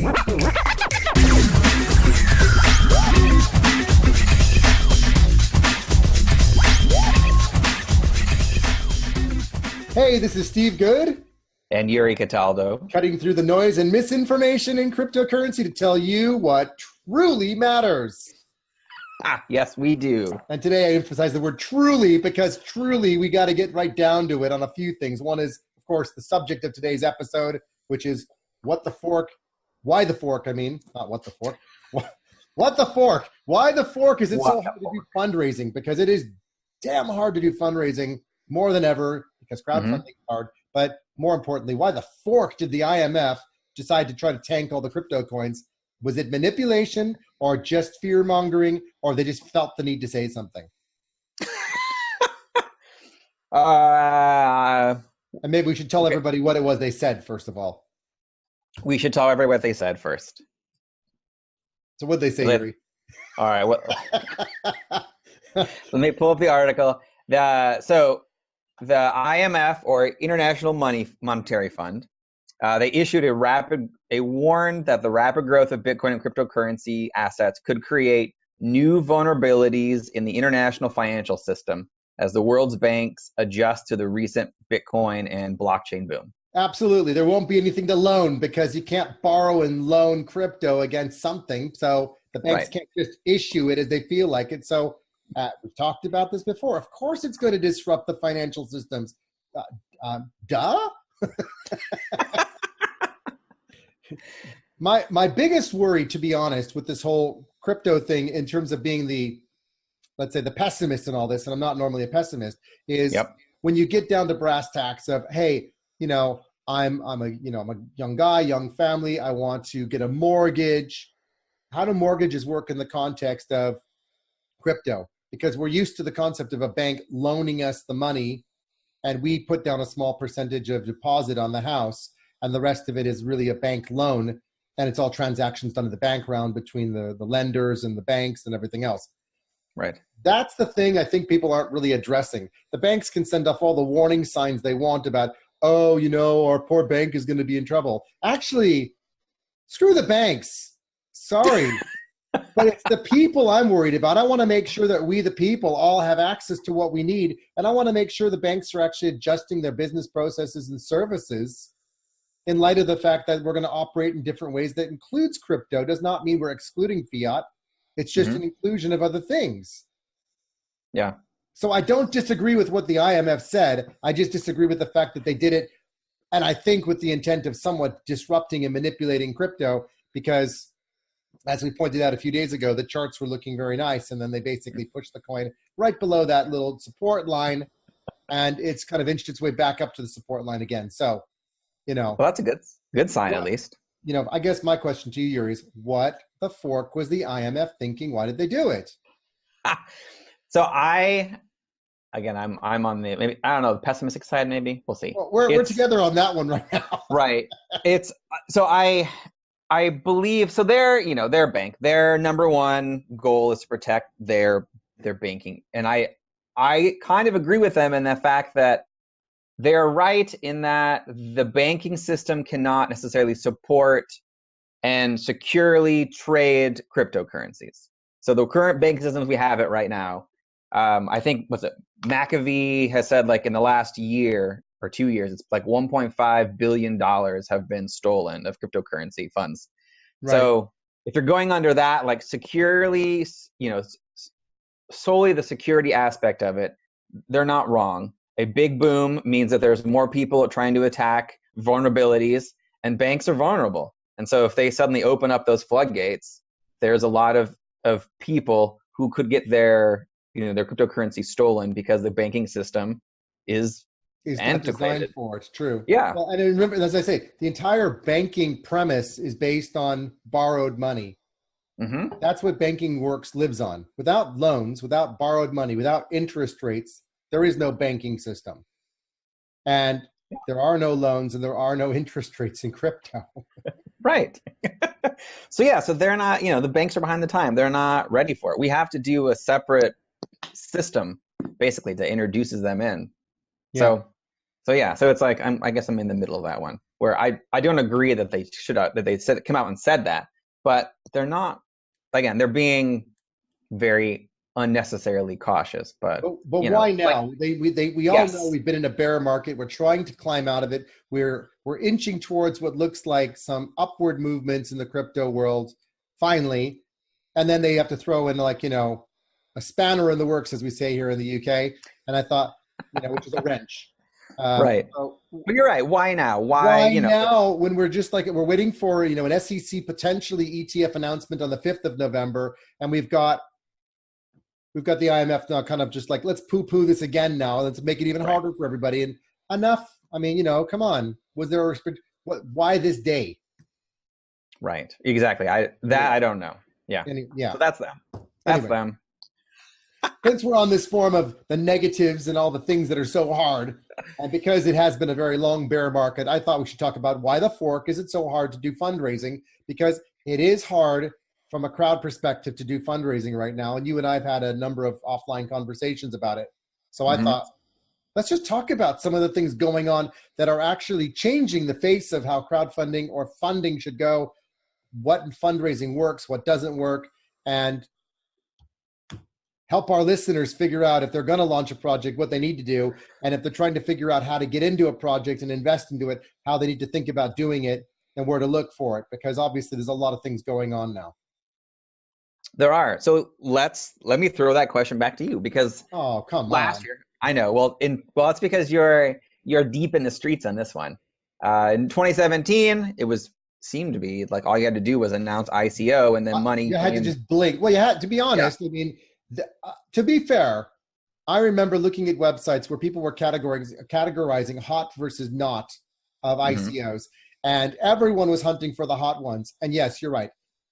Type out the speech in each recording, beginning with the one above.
Hey, this is Steve Good. And Yuri Cataldo. Cutting through the noise and misinformation in cryptocurrency to tell you what truly matters. Yes, we do. And today I emphasize the word truly because truly we got to get right down to it on a few things. One is, of course, the subject of today's episode, which is what the fork, why the fork, I mean, not what the fork. What the fork? Why the fork is it so hard to do fundraising? Because it is damn hard to do fundraising more than ever because crowdfunding is hard. But more importantly, why the fork did the IMF decide to try to tank all the crypto coins? Was it manipulation or just fear mongering, or they just felt the need to say something? And maybe we should tell everybody what it was they said, first of all. We should tell everybody what they said first. So what did they say, Yuri? All right. Let me pull up the article. So the IMF, or International Monetary Fund, they issued a warned that the rapid growth of Bitcoin and cryptocurrency assets could create new vulnerabilities in the international financial system as the world's banks adjust to the recent Bitcoin and blockchain boom. Absolutely. There won't be anything to loan because you can't borrow and loan crypto against something. So the banks can't just issue it as they feel like it. So we've talked about this before. Of course it's going to disrupt the financial systems. Duh? My biggest worry, to be honest, with this whole crypto thing in terms of being the, let's say, the pessimist in all this, and I'm not normally a pessimist, is when you get down to brass tacks of, hey, you know, I'm a young guy, young family. I want to get a mortgage. How do mortgages work in the context of crypto? Because we're used to the concept of a bank loaning us the money, and we put down a small percentage of deposit on the house, and the rest of it is really a bank loan, and it's all transactions done in the bank round between the lenders and the banks and everything else. Right. That's the thing I think people aren't really addressing. The banks can send off all the warning signs they want about, oh, you know, our poor bank is going to be in trouble. Actually, screw the banks. Sorry. But it's the people I'm worried about. I want to make sure that we, the people, all have access to what we need. And I want to make sure the banks are actually adjusting their business processes and services in light of the fact that we're going to operate in different ways that includes crypto. Does not mean we're excluding fiat. It's just an inclusion of other things. Yeah. So I don't disagree with what the IMF said. I just disagree with the fact that they did it, and I think with the intent of somewhat disrupting and manipulating crypto, because as we pointed out a few days ago, the charts were looking very nice, and then they basically pushed the coin right below that little support line, and it's kind of inched its way back up to the support line again. So, you know. Well, that's a good sign, at least. You know, I guess my question to you, Yuri, is what the fork was the IMF thinking? Why did they do it? So I'm on the, maybe, I don't know, the pessimistic side, maybe. We'll see. Well, we're together on that one right now. Right. So I believe, so their bank, their number one goal is to protect their banking. And I kind of agree with them in the fact that they're right in that the banking system cannot necessarily support and securely trade cryptocurrencies. So the current banking systems we have it right now, I think, McAfee has said, like, in the last year or 2 years, it's like $1.5 billion have been stolen of cryptocurrency funds. Right. So if you're going under that, like, securely, solely the security aspect of it, they're not wrong. A big boom means that there's more people trying to attack vulnerabilities, and banks are vulnerable. And so if they suddenly open up those floodgates, there's a lot of people who could get their cryptocurrency stolen because the banking system is antiquated. Designed for it. True. Yeah. Well, and remember, as I say, the entire banking premise is based on borrowed money. Mm-hmm. That's what banking lives on. Without loans, without borrowed money, without interest rates, there is no banking system. And there are no loans and there are no interest rates in crypto. Right. So they're not, the banks are behind the time. They're not ready for it. We have to do a separate system, basically, that introduces them in. Yeah. So it's like, I guess I'm in the middle of that one. where I don't agree that they should have, that they said, come out and said that, but they're not, again, they're being very unnecessarily cautious. But why now? We all know we've been in a bear market. We're trying to climb out of it. We're inching towards what looks like some upward movements in the crypto world finally, and then they have to throw in like a spanner in the works, as we say here in the UK. And I thought, which is a wrench. Right. So, but you're right. Why now? Why now when we're just like, we're waiting for, an SEC potentially ETF announcement on the 5th of November. And we've got the IMF now kind of just like, let's poo-poo this again now. Let's make it even harder for everybody. And enough. I mean, come on. Was there why this day? Right. Exactly. I don't know. Yeah. Yeah. So that's them. That's them. Since we're on this form of the negatives and all the things that are so hard, and because it has been a very long bear market, I thought we should talk about why the fork is it so hard to do fundraising, because it is hard from a crowd perspective to do fundraising right now. And you and I have had a number of offline conversations about it. So I thought, let's just talk about some of the things going on that are actually changing the face of how crowdfunding or funding should go, what fundraising works, what doesn't work, and help our listeners figure out if they're going to launch a project, what they need to do. And if they're trying to figure out how to get into a project and invest into it, how they need to think about doing it and where to look for it. Because obviously there's a lot of things going on now. There are. So let me throw that question back to you, because last year, I know. Well, it's because you're deep in the streets on this one. In 2017, it seemed to be like all you had to do was announce ICO and then money. You had to just blink. Well, you had to be honest. I mean, to be fair, I remember looking at websites where people were categorizing hot versus not of ICOs, and everyone was hunting for the hot ones. And yes, you're right.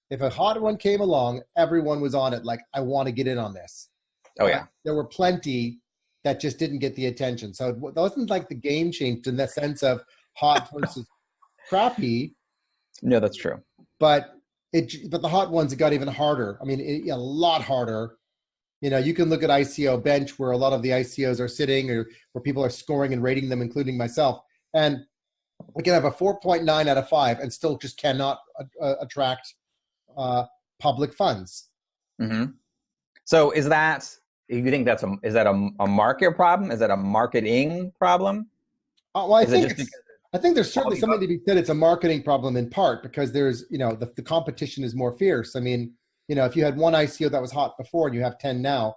If a hot one came along, everyone was on it. Like, I want to get in on this. Oh yeah. There were plenty that just didn't get the attention. So it wasn't like the game changed in the sense of hot versus crappy. No, that's true. But the hot ones, it got even harder. I mean, a lot harder. You can look at ICO Bench, where a lot of the ICOs are sitting, or where people are scoring and rating them, including myself. And we can have a 4.9 out of 5 and still just cannot attract public funds. So is that, you think is that a market problem? Is that a marketing problem? Well, I think there's certainly something to be said. It's a marketing problem in part because there's, the competition is more fierce. I mean, if you had one ICO that was hot before and you have 10 now,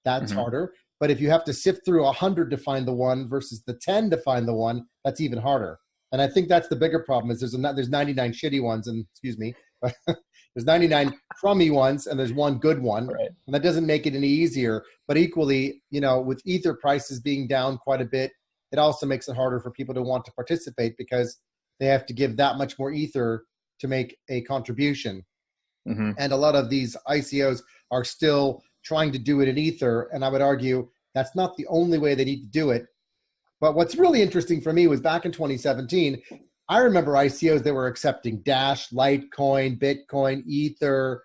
that's harder. But if you have to sift through 100 to find the one versus the 10 to find the one, that's even harder. And I think that's the bigger problem is there's 99 shitty ones, and excuse me, but there's 99 crummy ones and there's one good one. Right. And that doesn't make it any easier. But equally, with Ether prices being down quite a bit, it also makes it harder for people to want to participate because they have to give that much more Ether to make a contribution. And a lot of these ICOs are still trying to do it in Ether. And I would argue that's not the only way they need to do it. But what's really interesting for me was back in 2017, I remember ICOs that were accepting Dash, Litecoin, Bitcoin, Ether,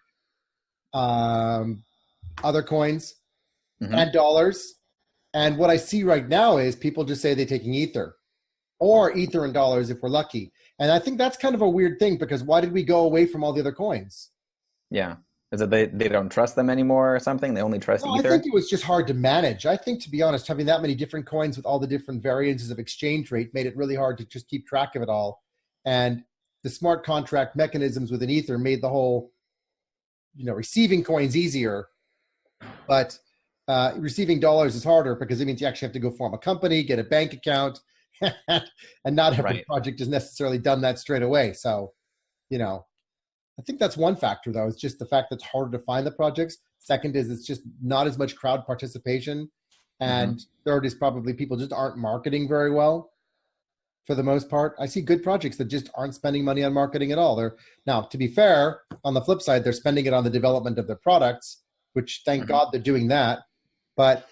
other coins, and dollars. And what I see right now is people just say they're taking Ether, or Ether and dollars if we're lucky. And I think that's kind of a weird thing, because why did we go away from all the other coins? Yeah. Is it they don't trust them anymore or something? They only trust Ether? I think it was just hard to manage. I think, to be honest, having that many different coins with all the different variances of exchange rate made it really hard to just keep track of it all. And the smart contract mechanisms within Ether made the whole, receiving coins easier. But receiving dollars is harder because it means you actually have to go form a company, get a bank account, and not every project has necessarily done that straight away. So, I think that's one factor, though. It's just the fact that it's harder to find the projects. Second is it's just not as much crowd participation. And third is probably people just aren't marketing very well for the most part. I see good projects that just aren't spending money on marketing at all. Now, to be fair, on the flip side, they're spending it on the development of their products, which thank God they're doing that. But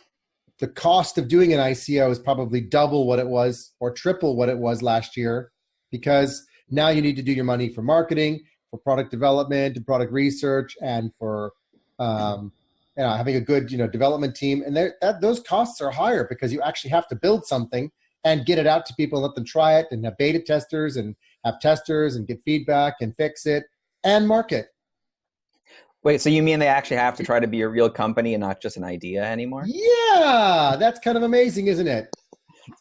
the cost of doing an ICO is probably double what it was or triple what it was last year, because now you need to do your money for marketing, for product development and product research, and for having a good development team. And those costs are higher because you actually have to build something and get it out to people and let them try it and have beta testers and have testers and get feedback and fix it and market. Wait, so you mean they actually have to try to be a real company and not just an idea anymore? Yeah, that's kind of amazing, isn't it?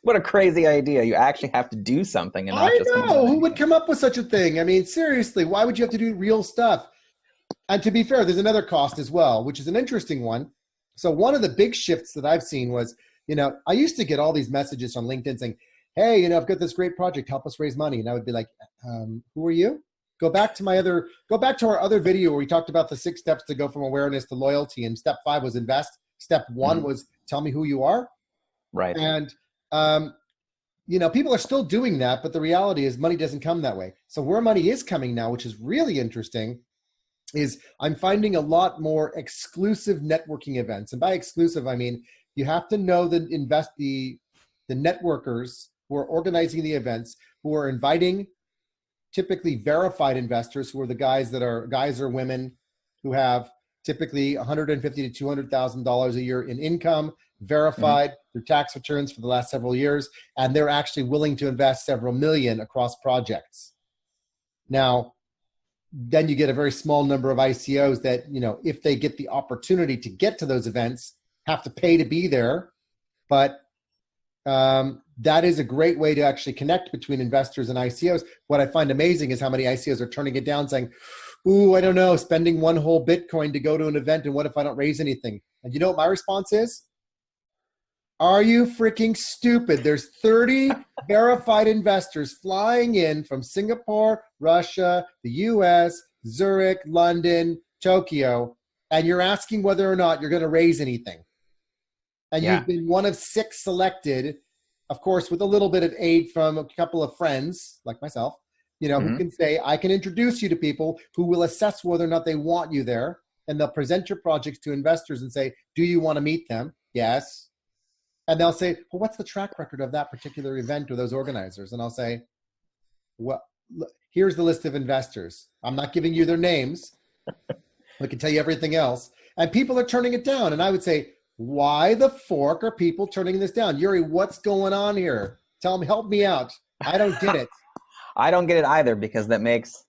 What a crazy idea. You actually have to do something and not just... I know. Who would come up with such a thing? I mean, seriously, why would you have to do real stuff? And to be fair, there's another cost as well, which is an interesting one. So one of the big shifts that I've seen was, I used to get all these messages on LinkedIn saying, hey, I've got this great project, help us raise money. And I would be like, who are you? Go back to our other video where we talked about the 6 steps to go from awareness to loyalty. And step 5 was invest. Step 1 was tell me who you are. Right. And, people are still doing that, but the reality is money doesn't come that way. So where money is coming now, which is really interesting, is I'm finding a lot more exclusive networking events. And by exclusive, I mean, you have to know the networkers who are organizing the events, who are inviting typically verified investors, who are the guys or women who have typically $150,000 to $200,000 a year in income, verified through tax returns for the last several years, and they're actually willing to invest several million across projects. Now, then you get a very small number of ICOs that, if they get the opportunity to get to those events, have to pay to be there. But that is a great way to actually connect between investors and ICOs. What I find amazing is how many ICOs are turning it down, saying, ooh, I don't know, spending one whole Bitcoin to go to an event, and what if I don't raise anything? And you know what my response is? Are you freaking stupid? There's 30 verified investors flying in from Singapore, Russia, the US, Zurich, London, Tokyo, and you're asking whether or not you're going to raise anything. And you've been one of 6 selected, of course, with a little bit of aid from a couple of friends like myself, who can say, I can introduce you to people who will assess whether or not they want you there. And they'll present your projects to investors and say, do you want to meet them? Yes. And they'll say, well, what's the track record of that particular event or those organizers? And I'll say, well, here's the list of investors. I'm not giving you their names. I can tell you everything else. And people are turning it down. And I would say, why the fork are people turning this down? Yuri, what's going on here? Help me out. I don't get it. I don't get it either, because that makes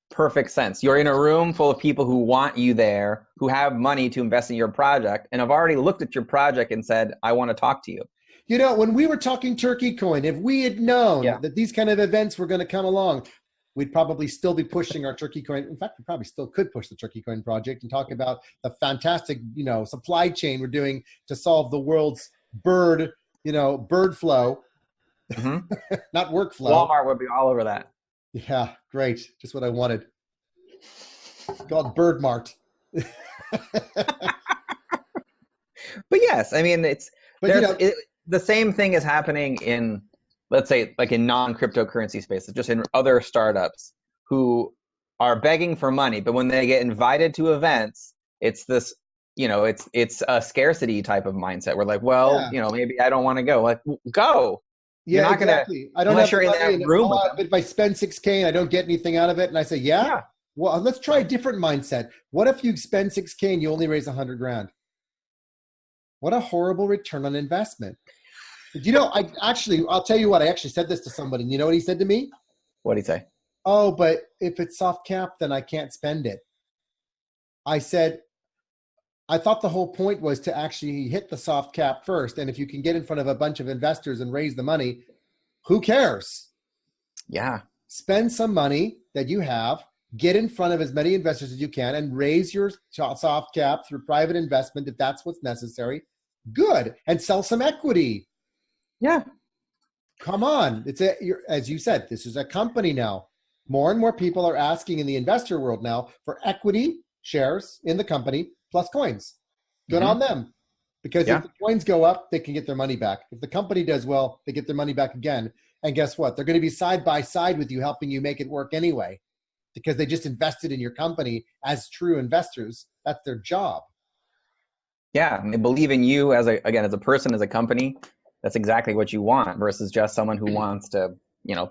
perfect sense. You're in a room full of people who want you there, who have money to invest in your project, and have already looked at your project and said, I want to talk to you. When we were talking Turkey Coin, if we had known that these kind of events were going to come along, we'd probably still be pushing our Turkey Coin. In fact, we probably still could push the Turkey Coin project and talk about the fantastic, supply chain we're doing to solve the world's bird flow, not workflow. Walmart would be all over that. Yeah, great. Just what I wanted. It's called Bird Mart. But yes, I mean, the same thing is happening in, let's say, like in non-cryptocurrency spaces, just in other startups who are begging for money, but when they get invited to events, it's this, it's a scarcity type of mindset. We're like, well, maybe I don't want to go. Like, go. Yeah, you're not exactly. I don't unless you're in that room. But if I spend $6K and I don't get anything out of it, and I say, well, let's try a different mindset. What if you spend $6K and you only raise $100,000? What a horrible return on investment. I'll tell you what, I actually said this to somebody, and you know what he said to me? What did he say? Oh, but if it's soft cap, then I can't spend it. I said, I thought the whole point was to actually hit the soft cap first. And if you can get in front of a bunch of investors and raise the money, who cares? Yeah. Spend some money that you have, get in front of as many investors as you can, and raise your soft cap through private investment if that's what's necessary. Good. And sell some equity. Yeah. Come on. As you said, this is a company now. More and more people are asking in the investor world now for equity shares in the company plus coins. Good on them. Because if the coins go up, they can get their money back. If the company does well, they get their money back again. And guess what? They're going to be side by side with you, helping you make it work anyway, because they just invested in your company as true investors. That's their job. Yeah. And they believe in you as a person, as a company. That's exactly what you want versus just someone who wants to,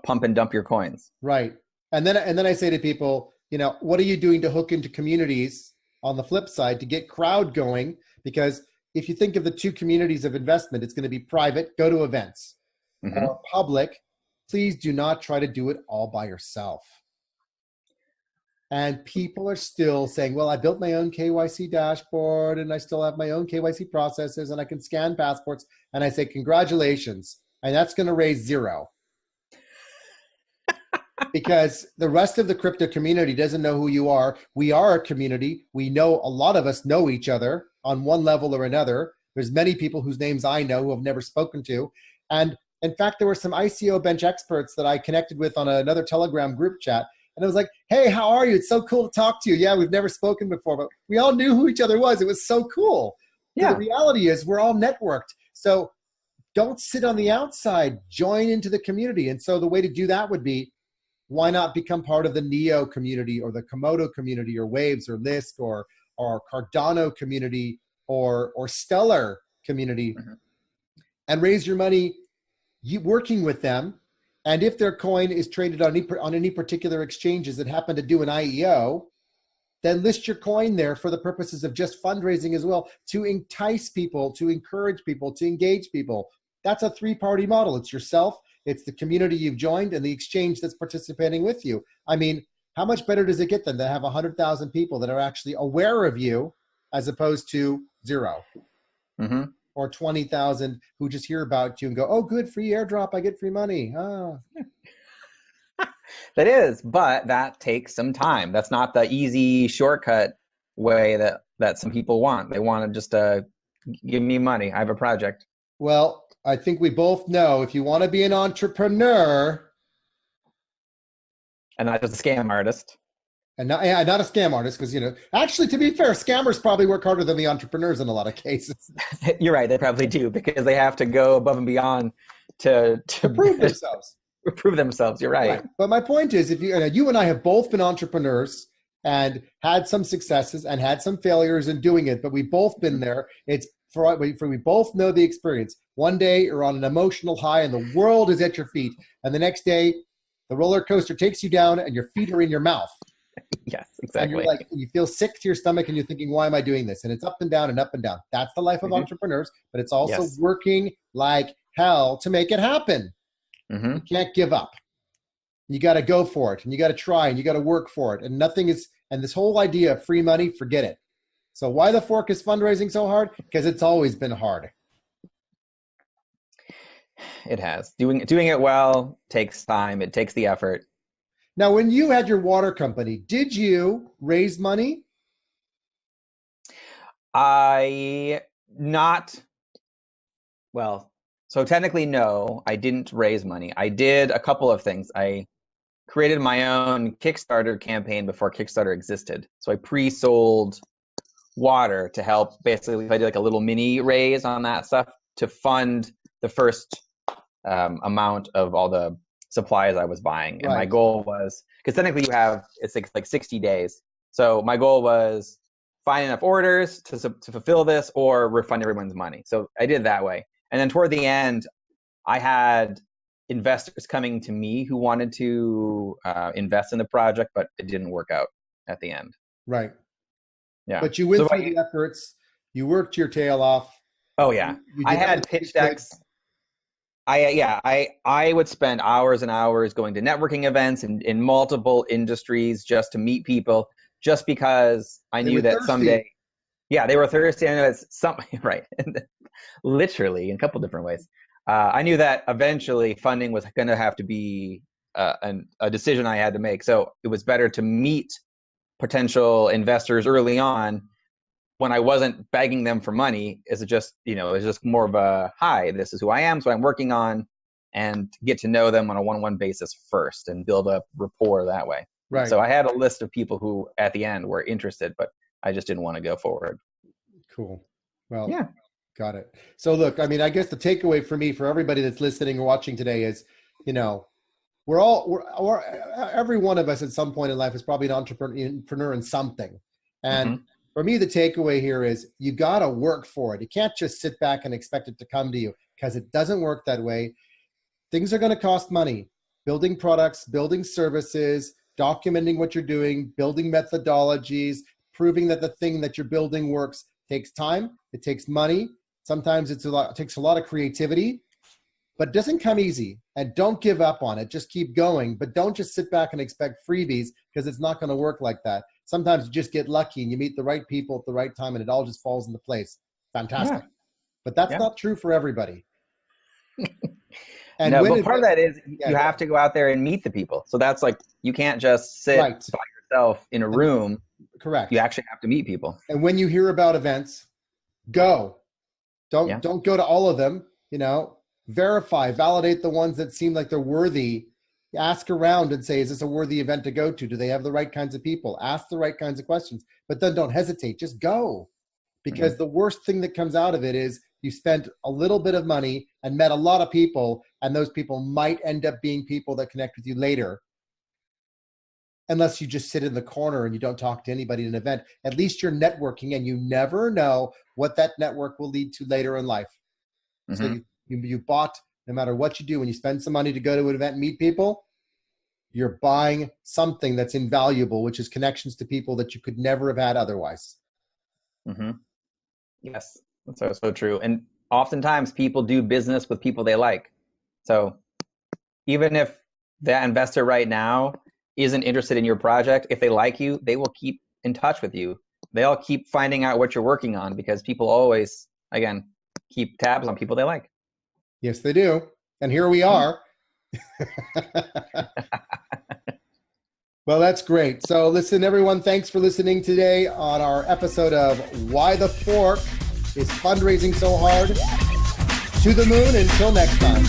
pump and dump your coins. Right. And then I say to people, what are you doing to hook into communities on the flip side to get crowd going? Because if you think of the 2 communities of investment, it's going to be private, go to events. or public, please do not try to do it all by yourself. And people are still saying, well, I built my own KYC dashboard and I still have my own KYC processes and I can scan passports. And I say, congratulations. And that's going to raise zero. Because the rest of the crypto community doesn't know who you are. We are a community. We know, a lot of us know each other on one level or another. There's many people whose names I know who I've never spoken to. And in fact, there were some ICO bench experts that I connected with on another Telegram group chat. And I was like, hey, how are you? It's so cool to talk to you. Yeah, we've never spoken before, but we all knew who each other was. It was so cool. Yeah. So the reality is we're all networked. So don't sit on the outside. Join into the community. And so the way to do that would be, why not become part of the Neo community or the Komodo community or Waves or Lisk or Cardano community or Stellar community and raise your money working with them. And if their coin is traded on any particular exchanges that happen to do an IEO, then list your coin there for the purposes of just fundraising as well, to entice people, to encourage people, to engage people. That's a three-party model. It's yourself, it's the community you've joined, and the exchange that's participating with you. I mean, how much better does it get than to have 100,000 people that are actually aware of you as opposed to zero? Or 20,000 who just hear about you and go, oh, good, free airdrop, I get free money. Oh. That is, but that takes some time. That's not the easy shortcut way that some people want. They want to just give me money. I have a project. Well, I think we both know if you want to be an entrepreneur. And not just a scam artist. And not a scam artist, because, actually, to be fair, scammers probably work harder than the entrepreneurs in a lot of cases. You're right. They probably do, because they have to go above and beyond to prove themselves. Prove themselves. You're right. But my point is, if you and I have both been entrepreneurs and had some successes and had some failures in doing it, but we've both been there. It's for we both know the experience. One day you're on an emotional high and the world is at your feet, and the next day the roller coaster takes you down and your feet are in your mouth. Yes, exactly. And you feel sick to your stomach and you're thinking, why am I doing this? And it's up and down and up and down. That's the life of entrepreneurs, but it's also working like hell to make it happen. You can't give up. You got to go for it, and you got to try, and you got to work for it. And and this whole idea of free money, forget it. So why the fork is fundraising so hard? Because it's always been hard. It has. Doing it well takes time. It takes the effort. Now, when you had your water company, did you raise money? So technically, no, I didn't raise money. I did a couple of things. I created my own Kickstarter campaign before Kickstarter existed. So I pre-sold water to help, basically, if I did like a little mini raise on that stuff to fund the first amount of all the supplies I was buying. And my goal was, because technically it's like 60 days. So my goal was find enough orders to fulfill this or refund everyone's money. So I did it that way. And then toward the end, I had investors coming to me who wanted to invest in the project, but it didn't work out at the end. Right. Yeah. But you went through the efforts. You worked your tail off. Oh, yeah. I had pitch decks. I would spend hours and hours going to networking events in multiple industries just to meet people, just because I knew that someday. Yeah, they were thirsty. I know it's something, right? Literally, in a couple different ways. I knew that eventually funding was going to have to be a decision I had to make. So it was better to meet potential investors early on when I wasn't begging them for money. Is it just, it was just more of a, hi, this is who I am, so I'm working on, and get to know them on a one-on-one basis first and build up rapport that way. Right. So I had a list of people who at the end were interested, but I just didn't want to go forward. Cool. Well, yeah. Got it. So look, I mean, I guess the takeaway for me, for everybody that's listening or watching today is, every one of us at some point in life is probably an entrepreneur in something. And for me, the takeaway here is you got to work for it. You can't just sit back and expect it to come to you, because it doesn't work that way. Things are going to cost money. Building products, building services, documenting what you're doing, building methodologies, proving that the thing that you're building works takes time. It takes money. Sometimes it takes a lot of creativity, but it doesn't come easy. And don't give up on it. Just keep going, but don't just sit back and expect freebies, because it's not going to work like that. Sometimes you just get lucky and you meet the right people at the right time and it all just falls into place. Fantastic. Yeah. But that's not true for everybody. And no, but part of that is you have to go out there and meet the people. So that's like, you can't just sit by yourself in a room. Correct. You actually have to meet people. And when you hear about events, go. Don't go to all of them, verify, validate the ones that seem like they're worthy. Ask around and say, is this a worthy event to go to? Do they have the right kinds of people? Ask the right kinds of questions, but then don't hesitate. Just go. Because the worst thing that comes out of it is you spent a little bit of money and met a lot of people, and those people might end up being people that connect with you later. Unless you just sit in the corner and you don't talk to anybody at an event. At least you're networking, and you never know what that network will lead to later in life. So you bought, no matter what you do, when you spend some money to go to an event and meet people, you're buying something that's invaluable, which is connections to people that you could never have had otherwise. Yes, that's so true. And oftentimes people do business with people they like. So even if that investor right now isn't interested in your project, if they like you, they will keep in touch with you. They'll keep finding out what you're working on, because people always, again, keep tabs on people they like. Yes, they do. And here we are. Well, that's great. So listen, everyone, thanks for listening today on our episode of Why the Fork is Fundraising So Hard? To the moon. Until next time.